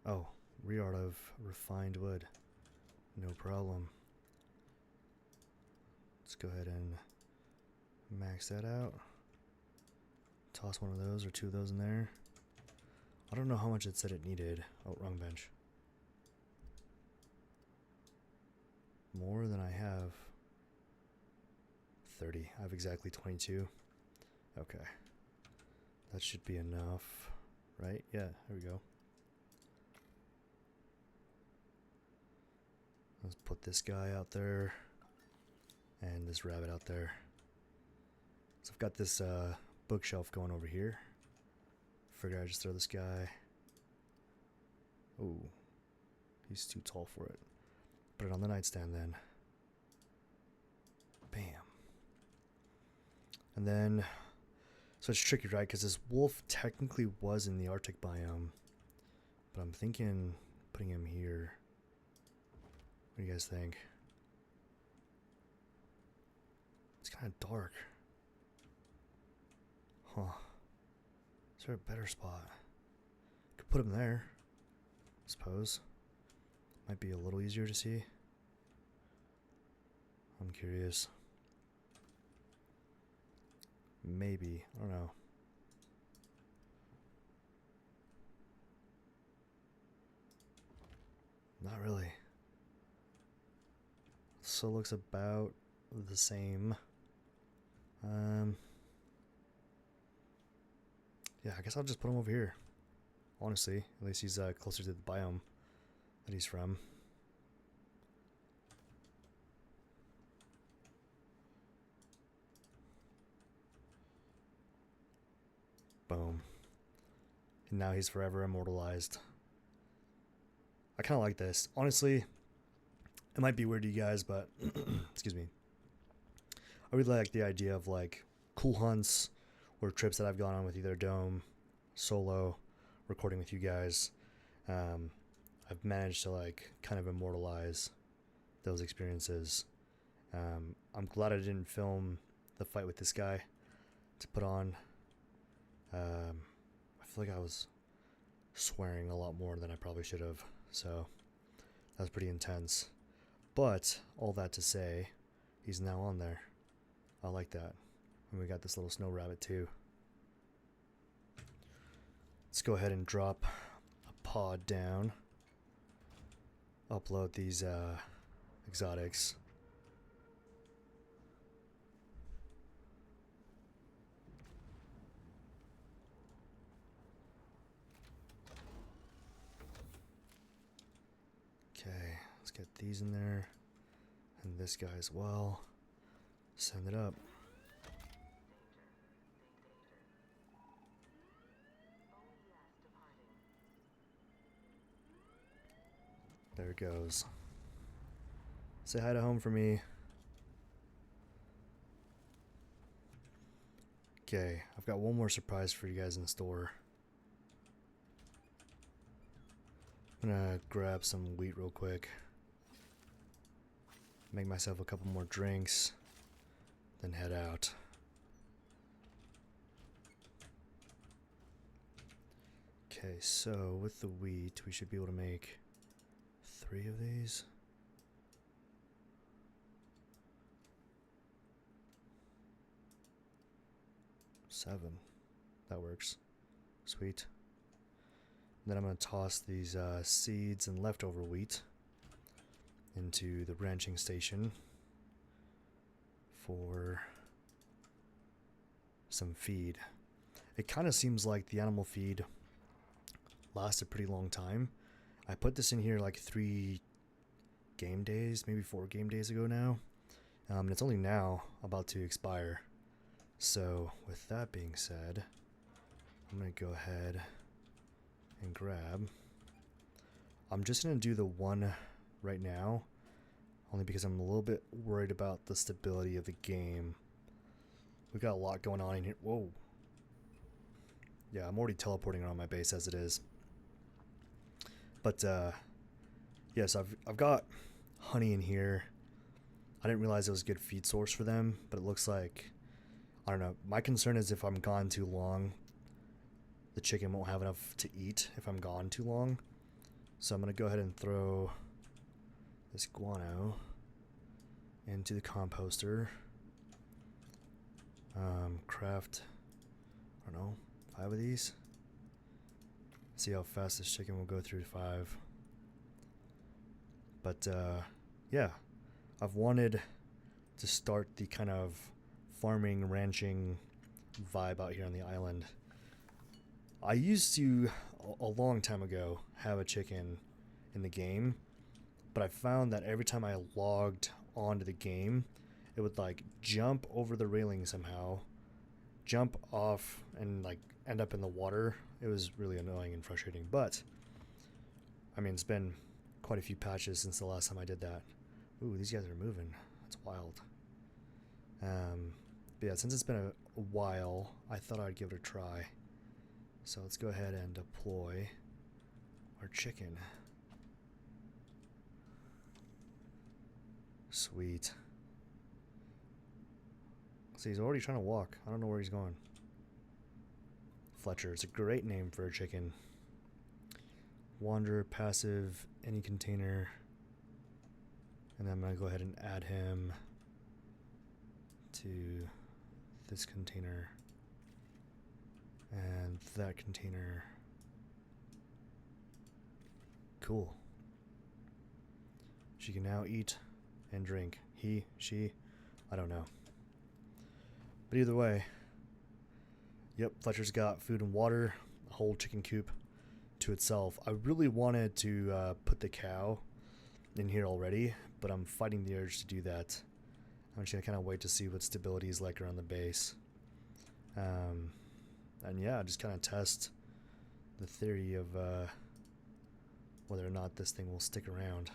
Oh, re-art of refined wood. No problem. Let's go ahead and max that out. Toss one of those or two of those in there. I don't know how much it said it needed. Oh, wrong bench. More than I have. 30. I have exactly 22. Okay. That should be enough, right? Yeah, there we go. Let's put this guy out there and this rabbit out there. So I've got this bookshelf going over here. Figured I'd just throw this guy. Oh, he's too tall for it. Put it on the nightstand then. Bam. And then, so it's tricky, right? Because this wolf technically was in the Arctic biome. But I'm thinking putting him here. What do you guys think? It's kind of dark. Huh. Is there a better spot? Could put him there, I suppose. Might be a little easier to see. I'm curious. Maybe. I don't know. Not really. So it looks about the same. Yeah, I guess I'll just put him over here. Honestly, at least he's closer to the biome that he's from. Boom. And now he's forever immortalized. I kind of like this. Honestly, it might be weird to you guys, but excuse me. I really like the idea of like cool hunts or trips that I've gone on with either Dome, solo, recording with you guys. I've managed to like kind of immortalize those experiences. I'm glad I didn't film the fight with this guy to put on. I feel like I was swearing a lot more than I probably should have, so that was pretty intense. But all that to say, he's now on there. I like that. And we got this little snow rabbit too. Let's go ahead and drop a pod down. Upload these exotics. Okay, let's get these in there. And this guy as well. Send it up. There it goes. Say hi to home for me. Okay, I've got one more surprise for you guys in store. I'm gonna grab some wheat real quick. Make myself a couple more drinks. Then head out. Okay, so with the wheat, we should be able to make 3 of these. Seven. That works. Sweet. Then I'm going to toss these seeds and leftover wheat into the ranching station for some feed. It kind of seems like the animal feed lasts a pretty long time. I put this in here like 3 game days, maybe 4 game days ago now. And it's only now about to expire. So with that being said, I'm going to go ahead and grab. I'm just going to do the one right now, only because I'm a little bit worried about the stability of the game. We've got a lot going on in here. Whoa. Yeah, I'm already teleporting around my base as it is. But yes, I've got honey in here. I didn't realize it was a good feed source for them, but it looks like, I don't know. My concern is if I'm gone too long, the chicken won't have enough to eat if I'm gone too long. So I'm going to go ahead and throw this guano into the composter. Craft, I don't know, 5 of these. See how fast this chicken will go through 5. But yeah, I've wanted to start the kind of farming, ranching vibe out here on the island. I used to, a long time ago, have a chicken in the game, but I found that every time I logged onto the game, it would like jump over the railing somehow, jump off, and like end up in the water. It was really annoying and frustrating, but I mean, it's been quite a few patches since the last time I did that. Ooh, these guys are moving. That's wild. But yeah, since it's been a while, I thought I'd give it a try. So let's go ahead and deploy our chicken. Sweet. See, he's already trying to walk. I don't know where he's going. Fletcher. It's a great name for a chicken. Wander, passive, any container. And then I'm going to go ahead and add him to this container and that container. Cool. She can now eat and drink. He, she, I don't know. But either way, yep, Fletcher's got food and water, a whole chicken coop to itself. I really wanted to put the cow in here already, but I'm fighting the urge to do that. I'm just going to kind of wait to see what stability is like around the base. And yeah, just kind of test the theory of whether or not this thing will stick around.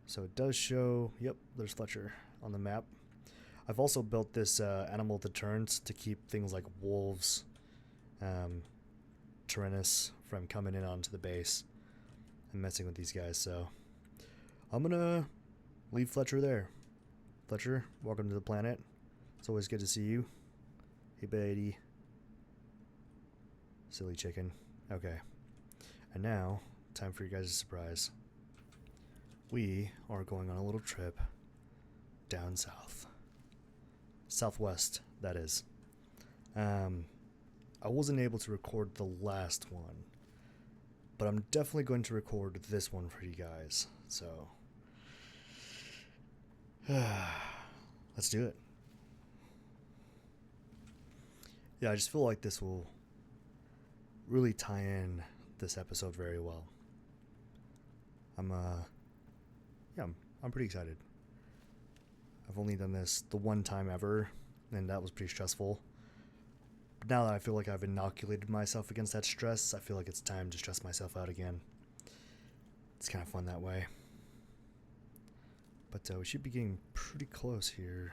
So it does show, yep, there's Fletcher on the map. I've also built this animal deterrent to keep things like wolves, Tyrannus from coming in onto the base and messing with these guys. So I'm gonna leave Fletcher there. Fletcher, welcome to the planet. It's always good to see you. Hey, buddy. Silly chicken. Okay. And now, time for you guys' surprise. We are going on a little trip down south. Southwest, that is. I wasn't able to record the last one, but I'm definitely going to record this one for you guys. So, let's do it. Yeah, I just feel like this will really tie in this episode very well. I'm pretty excited. I've only done this the one time ever, and that was pretty stressful. But now that I feel like I've inoculated myself against that stress, I feel like it's time to stress myself out again. It's kind of fun that way. But we should be getting pretty close here.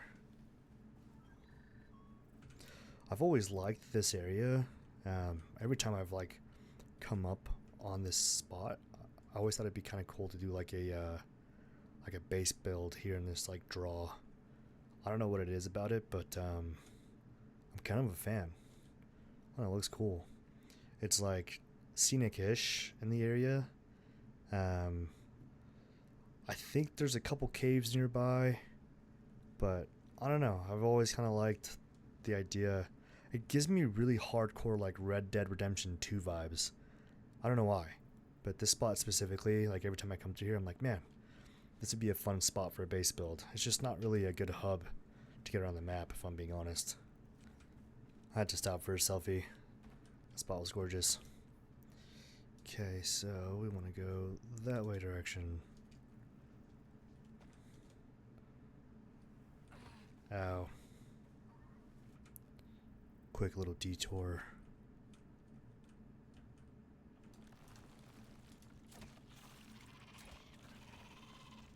I've always liked this area. Every time I've like come up on this spot, I always thought it'd be kind of cool to do like a base build here in this like draw. I don't know what it is about it, but I'm kind of a fan. Oh, it looks cool. It's like scenic-ish in the area. I think there's a couple caves nearby, but I don't know. I've always kind of liked the idea. It gives me really hardcore like Red Dead Redemption 2 vibes. I don't know why, but this spot specifically, like every time I come to here, I'm like, man, this would be a fun spot for a base build. It's just not really a good hub to get around the map, if I'm being honest. I had to stop for a selfie. The spot was gorgeous. Okay, so we want to go that way direction. Ow. Quick little detour.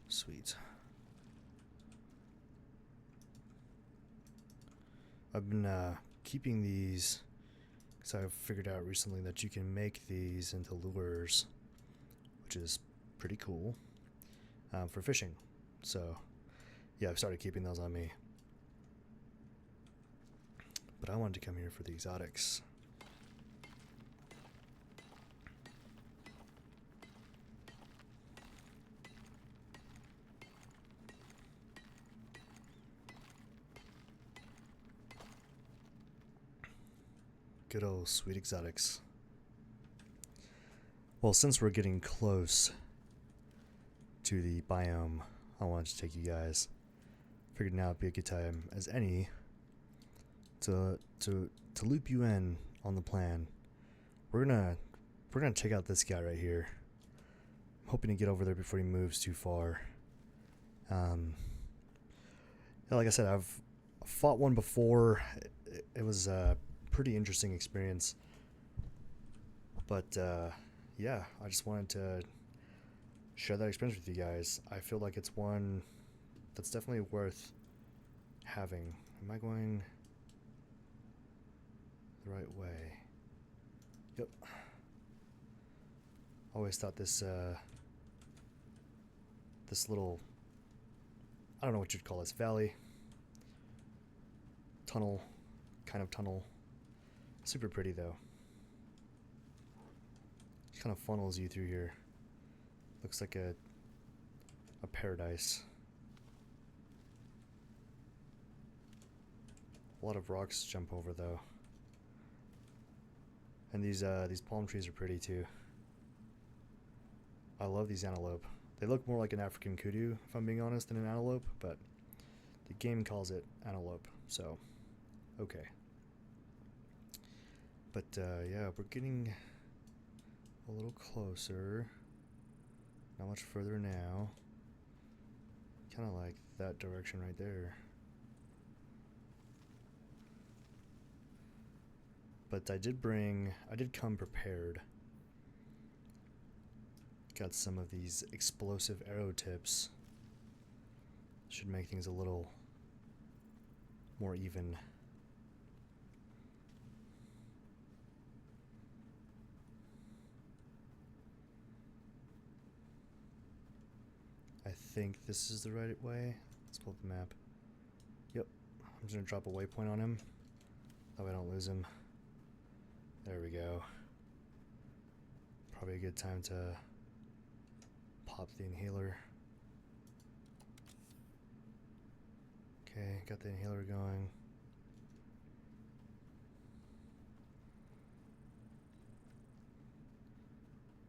Sweet. I've been keeping these because I've figured out recently that you can make these into lures, which is pretty cool for fishing. So yeah, I've started keeping those on me. But I wanted to come here for the exotics. Good old sweet exotics. Well, since we're getting close to the biome, I wanted to take you guys. Figured now would be a good time as any to loop you in on the plan. We're gonna check out this guy right here. I'm hoping to get over there before he moves too far. Yeah, like I said, I've fought one before. It was a pretty interesting experience. But yeah, I just wanted to share that experience with you guys. I feel like it's one that's definitely worth having. Am I going the right way? Yep. Always thought this little, I don't know what you'd call this, valley, tunnel, kind of tunnel. Super pretty though. kind of funnels you through here. Looks like a paradise. A lot of rocks to jump over though. And these palm trees are pretty too. I love these antelope. They look more like an African kudu, if I'm being honest, than an antelope, but the game calls it antelope, so okay. But yeah, we're getting a little closer. Not much further now. Kind of like that direction right there. But I did come prepared. Got some of these explosive arrow tips. Should make things a little more even. I think this is the right way. Let's pull up the map. Yep. I'm just gonna drop a waypoint on him. That way I don't lose him. There we go. Probably a good time to pop the inhaler. Okay, got the inhaler going.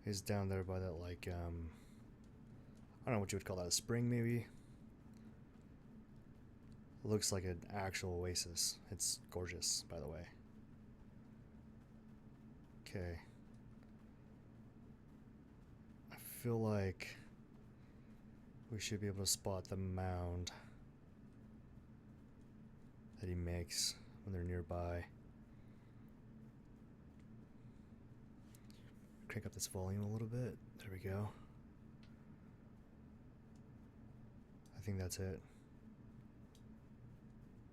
He's down there by that, like, I don't know what you would call that, a spring maybe? It looks like an actual oasis. It's gorgeous, by the way. Okay. I feel like we should be able to spot the mound that he makes when they're nearby. Crank up this volume a little bit. There we go. I think that's it.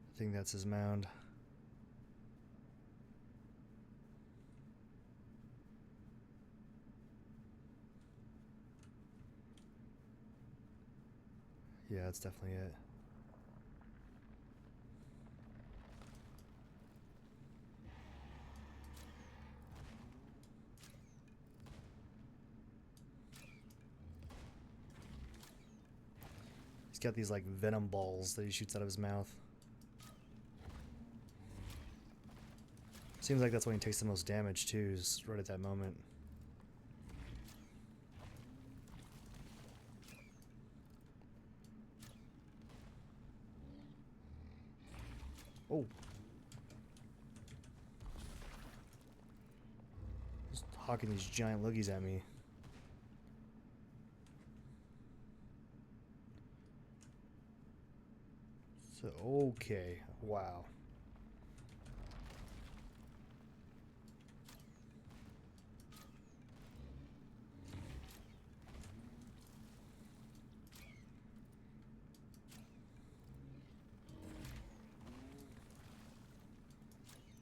I think that's his mound. Yeah, that's definitely it. He's got these like venom balls that he shoots out of his mouth. Seems like that's when he takes the most damage too, is right at that moment. Oh. Just hawking these giant loogies at me. So, okay. Wow.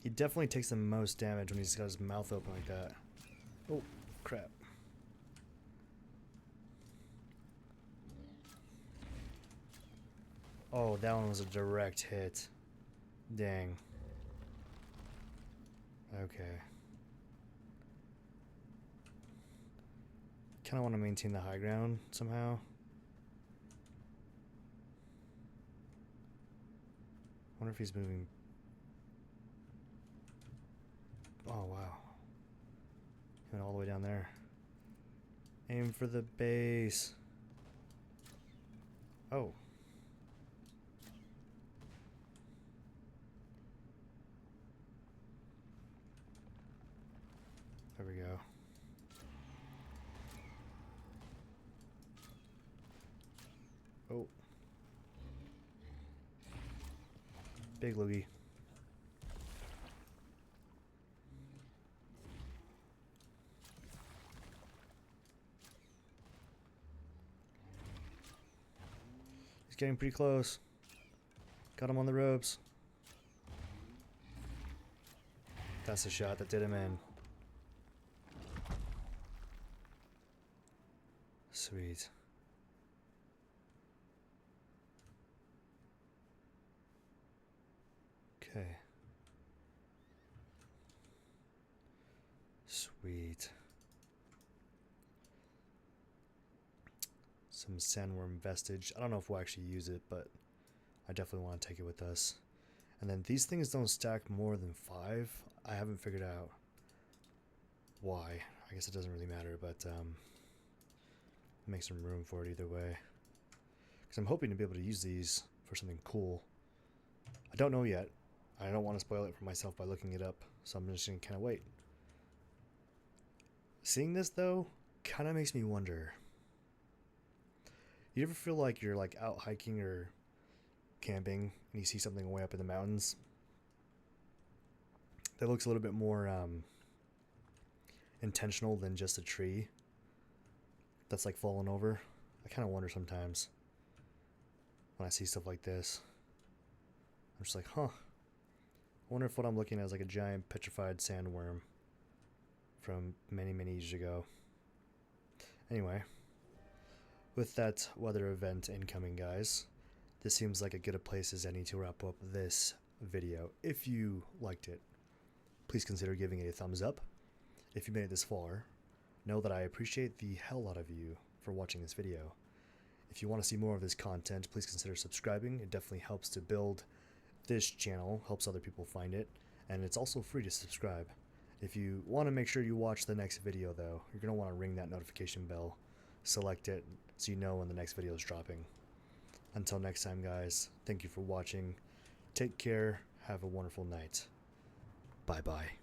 He definitely takes the most damage when he's got his mouth open like that. Oh, crap. Oh, that one was a direct hit. Dang. Okay. Kind of want to maintain the high ground somehow. Wonder if he's moving. Oh, wow. He went all the way down there. Aim for the base. Oh. There we go. Oh. Big loogie. He's getting pretty close. Got him on the ropes. That's the shot that did him in. Sweet. Okay. Sweet. some sandworm vestige. I don't know if we'll actually use it, but I definitely want to take it with us. And then these things don't stack more than 5. I haven't figured out why. I guess it doesn't really matter, but make some room for it either way. Because I'm hoping to be able to use these for something cool. I don't know yet. I don't want to spoil it for myself by looking it up, so I'm just going to kind of wait. Seeing this, though, kind of makes me wonder. You ever feel like you're like out hiking or camping and you see something way up in the mountains that looks a little bit more intentional than just a tree that's like fallen over? I kind of wonder sometimes when I see stuff like this. I'm just like, huh. I wonder if what I'm looking at is like a giant petrified sandworm from many, many years ago. Anyway, with that weather event incoming, guys, this seems like as good a place as any to wrap up this video. If you liked it, please consider giving it a thumbs up. If you made it this far, know that I appreciate the hell out of you for watching this video. If you want to see more of this content, please consider subscribing. It definitely helps to build this channel, helps other people find it, and it's also free to subscribe. If you want to make sure you watch the next video, though, you're going to want to ring that notification bell, select it, so you know when the next video is dropping. Until next time, guys, thank you for watching. Take care. Have a wonderful night. Bye-bye.